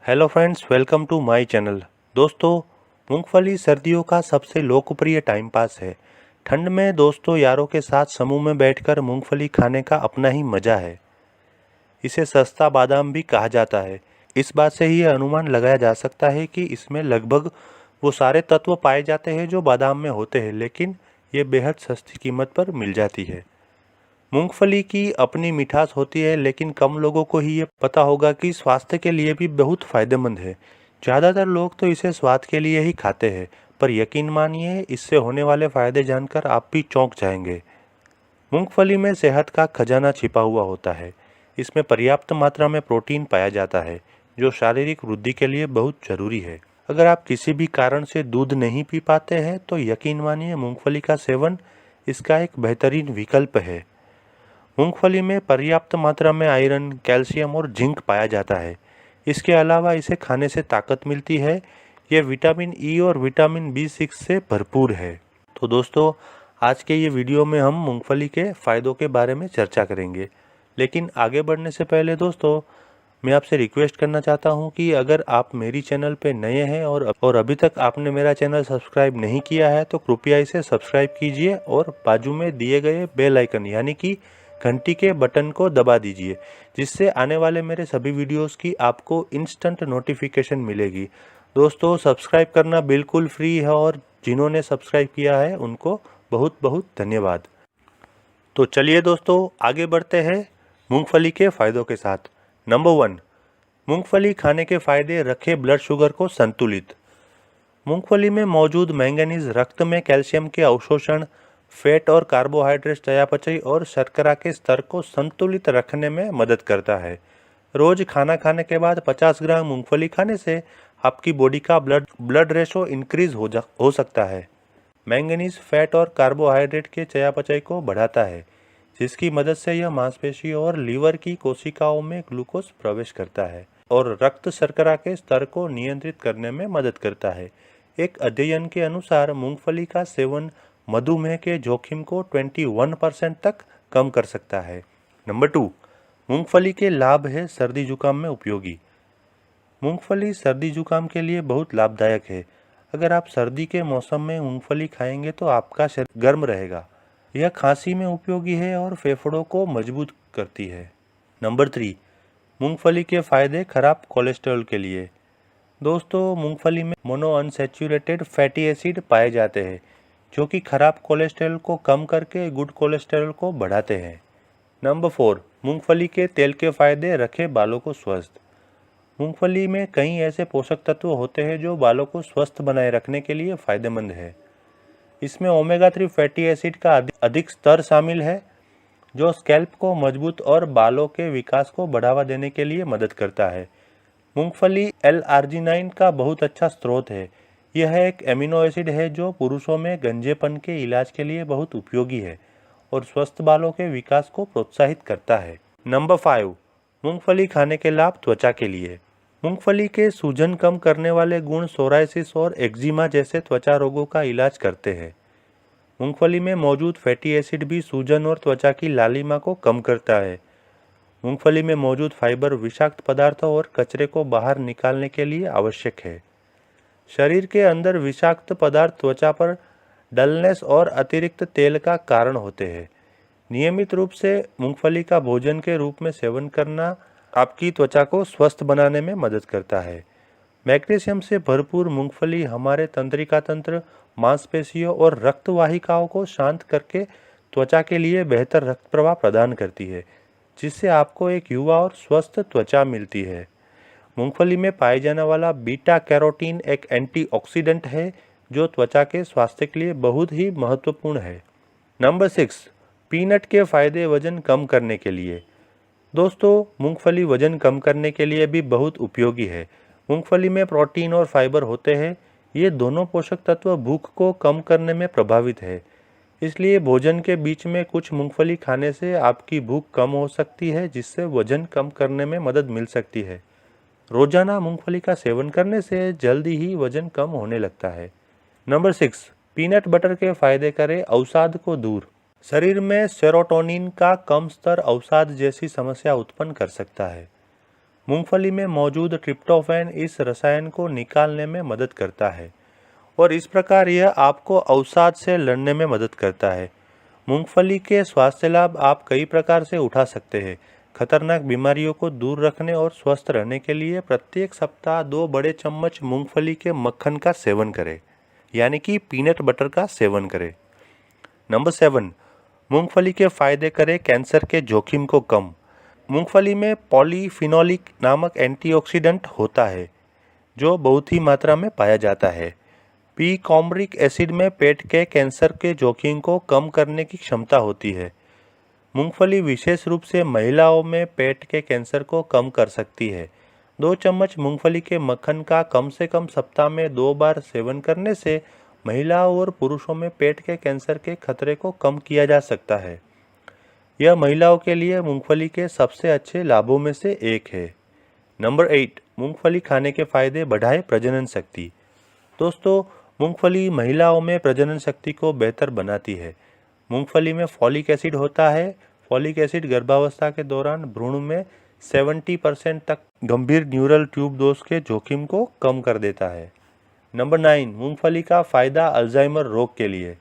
Hello friends, welcome to my channel. दोस्तों, मूंगफली सर्दियों का सबसे लोकप्रिय टाइम पास है। ठंड में दोस्तों यारों के साथ समूह में बैठकर मूंगफली खाने का अपना ही मज़ा है। इसे सस्ता बादाम भी कहा जाता है। इस बात से ही यह अनुमान लगाया जा सकता है कि इसमें लगभग वो सारे तत्व पाए जाते हैं जो बादाम में होते हैं, लेकिन ये बेहद सस्ती कीमत पर मिल जाती है। मूंगफली की अपनी मिठास होती है, लेकिन कम लोगों को ही ये पता होगा कि स्वास्थ्य के लिए भी बहुत फायदेमंद है। ज़्यादातर लोग तो इसे स्वाद के लिए ही खाते हैं, पर यकीन मानिए इससे होने वाले फायदे जानकर आप भी चौंक जाएंगे। मूंगफली में सेहत का खजाना छिपा हुआ होता है। इसमें पर्याप्त मात्रा में प्रोटीन पाया जाता है, जो शारीरिक वृद्धि के लिए बहुत जरूरी है। अगर आप किसी भी कारण से दूध नहीं पी पाते हैं तो यकीन मानिए मूंगफली का सेवन इसका एक बेहतरीन विकल्प है। मूंगफली में पर्याप्त मात्रा में आयरन, कैल्शियम और जिंक पाया जाता है। इसके अलावा इसे खाने से ताकत मिलती है। यह विटामिन ई और विटामिन बी6 से भरपूर है। तो दोस्तों, आज के ये वीडियो में हम मूंगफली के फ़ायदों के बारे में चर्चा करेंगे। लेकिन आगे बढ़ने से पहले दोस्तों, मैं आपसे रिक्वेस्ट करना चाहता हूं कि अगर आप मेरी चैनल पे नए हैं और अभी तक आपने मेरा चैनल सब्सक्राइब नहीं किया है तो कृपया इसे सब्सक्राइब कीजिए और बाजू में दिए गए बेल आइकन यानी कि घंटी के बटन को दबा दीजिए, जिससे आने वाले मेरे सभी वीडियोस की आपको इंस्टेंट नोटिफिकेशन मिलेगी। दोस्तों, सब्सक्राइब करना बिल्कुल फ्री है और जिन्होंने सब्सक्राइब किया है उनको बहुत बहुत धन्यवाद। तो चलिए दोस्तों, आगे बढ़ते हैं मूंगफली के फ़ायदों के साथ। नंबर 1, मूंगफली खाने के फ़ायदे रखे ब्लड शुगर को संतुलित। मूंगफली में मौजूद मैंगनीज रक्त में कैल्शियम के अवशोषण, फैट और कार्बोहाइड्रेट चयापचय और शर्करा के स्तर को संतुलित रखने में मदद करता है। रोज खाना खाने के बाद 50 ग्राम मूंगफली खाने से आपकी बॉडी का ब्लड रेशो इंक्रीज हो सकता है। मैंगनीज फैट और कार्बोहाइड्रेट के चयापचय को बढ़ाता है, जिसकी मदद से यह मांसपेशियों और लीवर की कोशिकाओं में ग्लूकोज प्रवेश करता है और रक्त शर्करा के स्तर को नियंत्रित करने में मदद करता है। एक अध्ययन के अनुसार मूंगफली का सेवन मधुमेह के जोखिम को 21% तक कम कर सकता है। नंबर 2, मूंगफली के लाभ है सर्दी जुकाम में उपयोगी। मूंगफली सर्दी जुकाम के लिए बहुत लाभदायक है। अगर आप सर्दी के मौसम में मूंगफली खाएंगे तो आपका शरीर गर्म रहेगा। यह खांसी में उपयोगी है और फेफड़ों को मजबूत करती है। नंबर 3, मूंगफली के फायदे खराब कोलेस्ट्रॉल के लिए। दोस्तों, मूंगफली में मोनोअनसैचुरेटेड फैटी एसिड पाए जाते हैं, जो कि खराब कोलेस्ट्रॉल को कम करके गुड कोलेस्ट्रॉल को बढ़ाते हैं। नंबर 4, मूंगफली के तेल के फायदे रखे बालों को स्वस्थ। मूंगफली में कई ऐसे पोषक तत्व होते हैं जो बालों को स्वस्थ बनाए रखने के लिए फायदेमंद है। इसमें ओमेगा 3 फैटी एसिड का अधिक स्तर शामिल है, जो स्कैल्प को मजबूत और बालों के विकास को बढ़ावा देने के लिए मदद करता है। मूंगफली L-आर्जिनाइन का बहुत अच्छा स्रोत है। यह एक एमिनो एसिड है जो पुरुषों में गंजेपन के इलाज के लिए बहुत उपयोगी है और स्वस्थ बालों के विकास को प्रोत्साहित करता है। नंबर 5, मूंगफली खाने के लाभ त्वचा के लिए। मूंगफली के सूजन कम करने वाले गुण सोरायसिस और एक्जिमा जैसे त्वचा रोगों का इलाज करते हैं। मूंगफली में मौजूद फैटी एसिड भी सूजन और त्वचा की लालिमा को कम करता है। मूंगफली में मौजूद फाइबर विषाक्त पदार्थों और कचरे को बाहर निकालने के लिए आवश्यक है। शरीर के अंदर विषाक्त पदार्थ त्वचा पर डलनेस और अतिरिक्त तेल का कारण होते हैं। नियमित रूप से मूंगफली का भोजन के रूप में सेवन करना आपकी त्वचा को स्वस्थ बनाने में मदद करता है। मैग्नीशियम से भरपूर मूंगफली हमारे तंत्रिका तंत्र, मांसपेशियों और रक्त वाहिकाओं को शांत करके त्वचा के लिए बेहतर रक्त प्रवाह प्रदान करती है, जिससे आपको एक युवा और स्वस्थ त्वचा मिलती है। मूंगफली में पाए जाने वाला बीटा कैरोटीन एक एंटीऑक्सीडेंट है, जो त्वचा के स्वास्थ्य के लिए बहुत ही महत्वपूर्ण है। नंबर 6, पीनट के फायदे वजन कम करने के लिए। दोस्तों, मूंगफली वजन कम करने के लिए भी बहुत उपयोगी है। मूंगफली में प्रोटीन और फाइबर होते हैं। ये दोनों पोषक तत्व भूख को कम करने में प्रभावित है। इसलिए भोजन के बीच में कुछ मूंगफली खाने से आपकी भूख कम हो सकती है, जिससे वजन कम करने में मदद मिल सकती है। रोजाना मूंगफली का सेवन करने से जल्दी ही वजन कम होने लगता है। नंबर 6, पीनट बटर के फायदे करें अवसाद को दूर। शरीर में सेरोटोनिन का कम स्तर अवसाद जैसी समस्या उत्पन्न कर सकता है। मूंगफली में मौजूद ट्रिप्टोफैन इस रसायन को निकालने में मदद करता है और इस प्रकार यह आपको अवसाद से लड़ने में मदद करता है। मूंगफली के स्वास्थ्य लाभ आप कई प्रकार से उठा सकते हैं। खतरनाक बीमारियों को दूर रखने और स्वस्थ रहने के लिए प्रत्येक सप्ताह 2 बड़े चम्मच मूंगफली के मक्खन का सेवन करें, यानी कि पीनट बटर का सेवन करें। नंबर 7, मूंगफली के फायदे करें कैंसर के जोखिम को कम। मूंगफली में पॉलीफिनोलिक नामक एंटीऑक्सीडेंट होता है जो बहुत ही मात्रा में पाया जाता है। पीकॉम्ब्रिक एसिड में पेट के कैंसर के जोखिम को कम करने की क्षमता होती है। मूंगफली विशेष रूप से महिलाओं में पेट के कैंसर को कम कर सकती है। 2 चम्मच मूंगफली के मक्खन का कम से कम सप्ताह में 2 बार सेवन करने से महिलाओं और पुरुषों में पेट के कैंसर के खतरे को कम किया जा सकता है। यह महिलाओं के लिए मूंगफली के सबसे अच्छे लाभों में से एक है। नंबर 8, मूंगफली खाने के फायदे बढ़ाए प्रजनन शक्ति। दोस्तों, मूंगफली महिलाओं में प्रजनन शक्ति को बेहतर बनाती है। मूंगफली में फॉलिक एसिड होता है। फॉलिक एसिड गर्भावस्था के दौरान भ्रूण में 70% तक गंभीर न्यूरल ट्यूब दोष के जोखिम को कम कर देता है। नंबर 9, मूंगफली का फायदा अल्जाइमर रोग के लिए।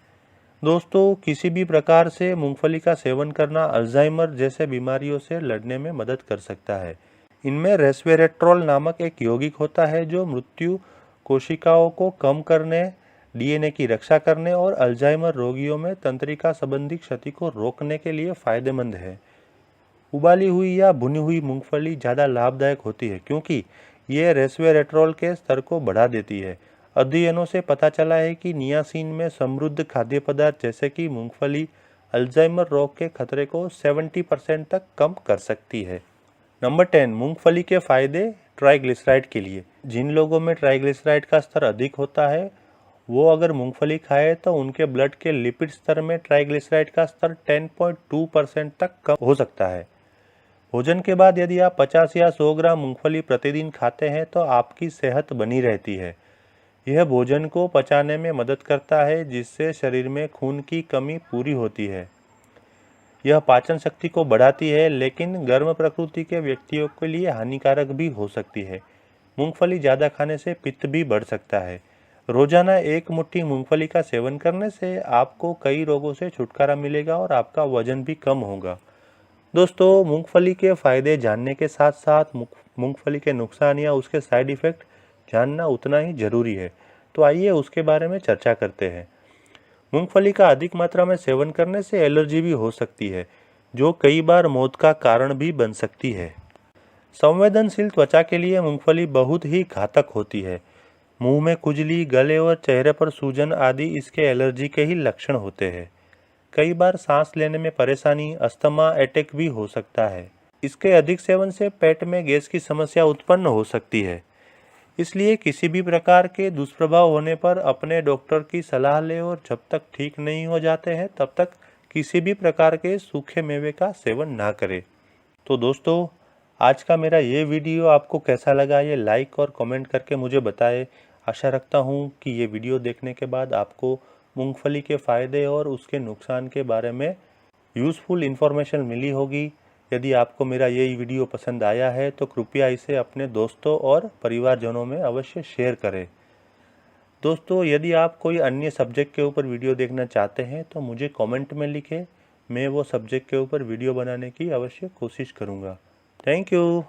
दोस्तों, किसी भी प्रकार से मूंगफली का सेवन करना अल्जाइमर जैसे बीमारियों से लड़ने में मदद कर सकता है। इनमें रेस्वेरेट्रोल नामक एक यौगिक होता है जो मृत्यु कोशिकाओं को कम करने, डीएनए की रक्षा करने और अल्जाइमर रोगियों में तंत्रिका संबंधी क्षति को रोकने के लिए फायदेमंद है। उबाली हुई या भुनी हुई मूंगफली ज़्यादा लाभदायक होती है क्योंकि ये रेस्वेरेट्रोल के स्तर को बढ़ा देती है। अध्ययनों से पता चला है कि नियासिन में समृद्ध खाद्य पदार्थ जैसे कि मूंगफली अल्जाइमर रोग के खतरे को 70% तक कम कर सकती है। नंबर 10, मूंगफली के फायदे ट्राइग्लिसराइड के लिए। जिन लोगों में ट्राइग्लिसराइड का स्तर अधिक होता है वो अगर मूंगफली खाए तो उनके ब्लड के लिपिड स्तर में ट्राइग्लिसराइड का स्तर 10.2% तक कम हो सकता है। भोजन के बाद यदि आप 50 या 100 ग्राम मूंगफली प्रतिदिन खाते हैं तो आपकी सेहत बनी रहती है। यह भोजन को पचाने में मदद करता है जिससे शरीर में खून की कमी पूरी होती है। यह पाचन शक्ति को बढ़ाती है लेकिन गर्म प्रकृति के व्यक्तियों के लिए हानिकारक भी हो सकती है। मूंगफली ज़्यादा खाने से पित्त भी बढ़ सकता है। रोजाना 1 मुट्ठी मूंगफली का सेवन करने से आपको कई रोगों से छुटकारा मिलेगा और आपका वजन भी कम होगा। दोस्तों, मूंगफली के फायदे जानने के साथ साथ मूंगफली के नुकसान या उसके साइड इफ़ेक्ट जानना उतना ही जरूरी है। तो आइए उसके बारे में चर्चा करते हैं। मूंगफली का अधिक मात्रा में सेवन करने से एलर्जी भी हो सकती है जो कई बार मौत का कारण भी बन सकती है। संवेदनशील त्वचा के लिए मूंगफली बहुत ही घातक होती है। मुंह में खुजली, गले और चेहरे पर सूजन आदि इसके एलर्जी के ही लक्षण होते हैं। कई बार सांस लेने में परेशानी, अस्थमा अटैक भी हो सकता है। इसके अधिक सेवन से पेट में गैस की समस्या उत्पन्न हो सकती है। इसलिए किसी भी प्रकार के दुष्प्रभाव होने पर अपने डॉक्टर की सलाह लें और जब तक ठीक नहीं हो जाते हैं तब तक किसी भी प्रकार के सूखे मेवे का सेवन ना करें। तो दोस्तों, आज का मेरा ये वीडियो आपको कैसा लगा ये लाइक और कमेंट करके मुझे बताएं। आशा रखता हूँ कि ये वीडियो देखने के बाद आपको मूंगफली के फ़ायदे और उसके नुकसान के बारे में यूज़फुल इन्फॉर्मेशन मिली होगी। यदि आपको मेरा ये वीडियो पसंद आया है तो कृपया इसे अपने दोस्तों और परिवारजनों में अवश्य शेयर करें। दोस्तों, यदि आप कोई अन्य सब्जेक्ट के ऊपर वीडियो देखना चाहते हैं तो मुझे कमेंट में लिखें। मैं वो सब्जेक्ट के ऊपर वीडियो बनाने की अवश्य कोशिश करूँगा। Thank you.